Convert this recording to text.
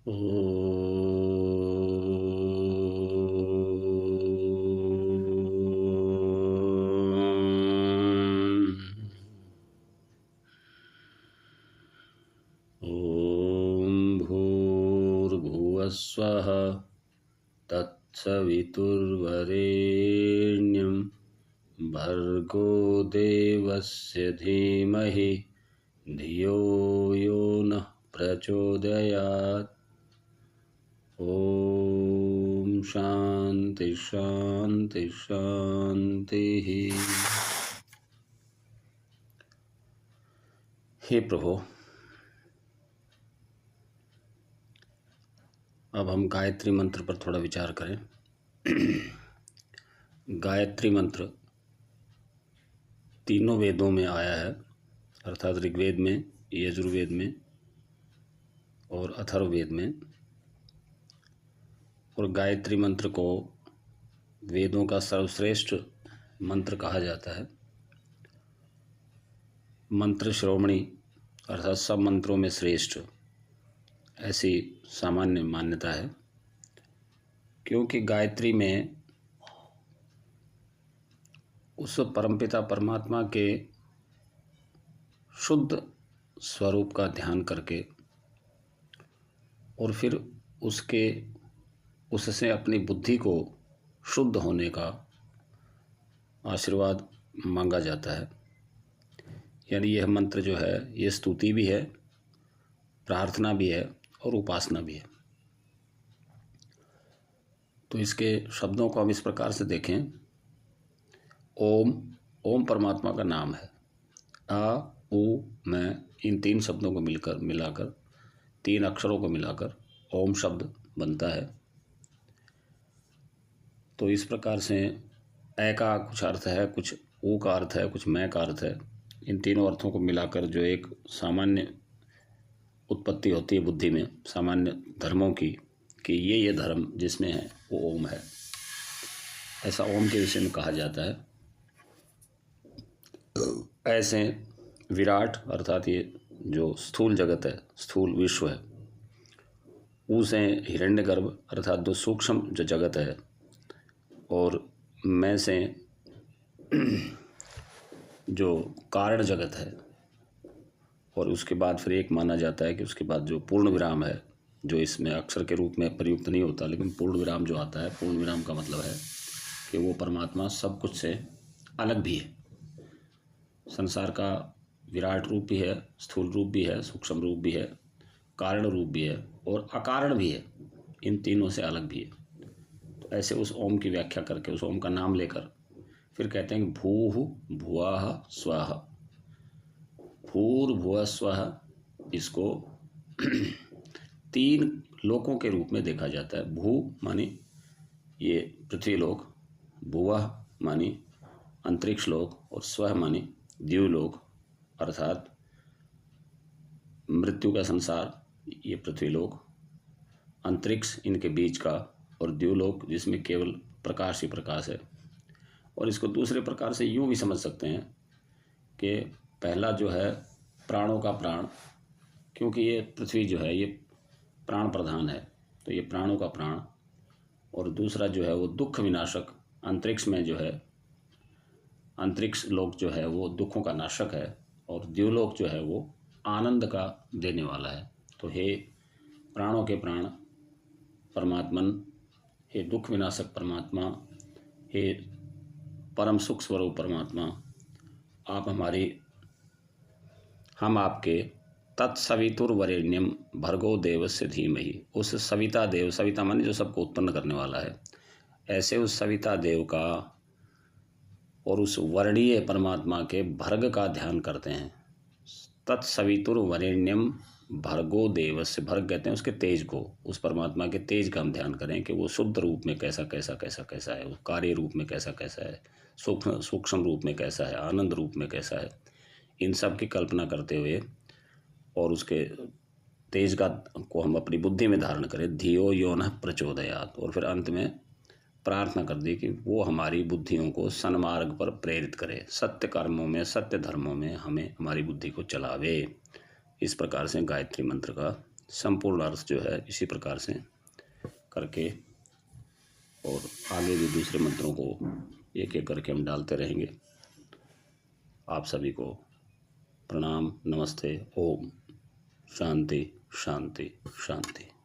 ॐ भूर्भुवस्वः तत्सवितुर्वरेण्यं भर्गो देवस्य धीमहि धियो यो नः प्रचोदयात्। ओम शांति शांति शांति। हे प्रभु, अब हम गायत्री मंत्र पर थोड़ा विचार करें। गायत्री मंत्र तीनों वेदों में आया है, अर्थात ऋग्वेद में, यजुर्वेद में और अथर्ववेद में। और गायत्री मंत्र को वेदों का सर्वश्रेष्ठ मंत्र कहा जाता है। मंत्र श्रोमणी अर्थात सब मंत्रों में श्रेष्ठ, ऐसी सामान्य मान्यता है। क्योंकि गायत्री में उस परमपिता परमात्मा के शुद्ध स्वरूप का ध्यान करके और फिर उससे अपनी बुद्धि को शुद्ध होने का आशीर्वाद मांगा जाता है। यानी यह मंत्र जो है, ये स्तुति भी है, प्रार्थना भी है और उपासना भी है। तो इसके शब्दों को हम इस प्रकार से देखें। ओम परमात्मा का नाम है। आ उ मैं, इन तीन शब्दों को मिलाकर तीन अक्षरों को मिलाकर ओम शब्द बनता है। तो इस प्रकार से ए का कुछ अर्थ है, कुछ ऊ का अर्थ है, कुछ मैं का अर्थ है। इन तीनों अर्थों को मिलाकर जो एक सामान्य उत्पत्ति होती है बुद्धि में, सामान्य धर्मों की, कि ये धर्म जिसमें है वो ओम है, ऐसा ओम के विषय में कहा जाता है। ऐसे विराट अर्थात ये जो स्थूल जगत है, स्थूल विश्व है, ऊ से हिरण्यगर्भ अर्थात जो सूक्ष्म जो जगत है, और मैं से जो कारण जगत है, और उसके बाद फिर एक माना जाता है कि उसके बाद जो पूर्ण विराम है, जो इसमें अक्षर के रूप में प्रयुक्त नहीं होता, लेकिन पूर्ण विराम जो आता है, पूर्ण विराम का मतलब है कि वो परमात्मा सब कुछ से अलग भी है। संसार का विराट रूप भी है, स्थूल रूप भी है, सूक्ष्म रूप भी है, कारण रूप भी है और अकारण भी है। इन तीनों से अलग भी है। तो ऐसे उस ओम की व्याख्या करके, उस ओम का नाम लेकर फिर कहते हैं कि भूः भुवः स्वः, भूर्भुवः स्वः। इसको तीन लोकों के रूप में देखा जाता है। भू मानी ये पृथ्वी लोक, भुवः मानी अंतरिक्ष लोक, और स्वः मानी द्युलोक अर्थात मृत्यु का संसार, ये पृथ्वी लोक, अंतरिक्ष इनके बीच का, और द्युलोक जिसमें केवल प्रकाश ही प्रकाश है। और इसको दूसरे प्रकार से यूँ भी समझ सकते हैं कि पहला जो है प्राणों का प्राण, क्योंकि ये पृथ्वी जो है ये प्राण प्रधान है, तो ये प्राणों का प्राण। और दूसरा जो है वो दुख विनाशक, अंतरिक्ष में जो है, अंतरिक्ष लोक जो है वो दुखों का नाशक है, और द्युलोक जो है वो आनंद का देने वाला है। तो हे प्राणों के प्राण परमात्मन, हे दुख विनाशक परमात्मा, हे परम सुख स्वरूप परमात्मा, हम आपके तत्सवितुर्वरेण्यम भर्गो देवस्य धीमहि, उस सविता देव, सविता माने जो सबको उत्पन्न करने वाला है, ऐसे उस सविता देव का और उस वर्णीय परमात्मा के भर्ग का ध्यान करते हैं। तत्सवितुर्वरेण्यम भर्गो देवस्य, भर्ग कहते हैं उसके तेज को, उस परमात्मा के तेज का हम ध्यान करें कि वो शुद्ध रूप में कैसा कैसा कैसा कैसा है, वो कार्य रूप में कैसा कैसा है, सूक्ष्म रूप में कैसा है, आनंद रूप में कैसा है। इन सब की कल्पना करते हुए और उसके तेज को हम अपनी बुद्धि में धारण करें। धियो यो नः प्रचोदयात्, और फिर अंत में प्रार्थना कर दी कि वो हमारी बुद्धियों को सन्मार्ग पर प्रेरित करे, सत्य कर्मों में, सत्य धर्मों में हमें, हमारी बुद्धि को चलावे। इस प्रकार से गायत्री मंत्र का संपूर्ण अर्थ जो है इसी प्रकार से करके और आगे भी दूसरे मंत्रों को एक एक करके हम डालते रहेंगे। आप सभी को प्रणाम, नमस्ते, ओम। शांति शांति शांति।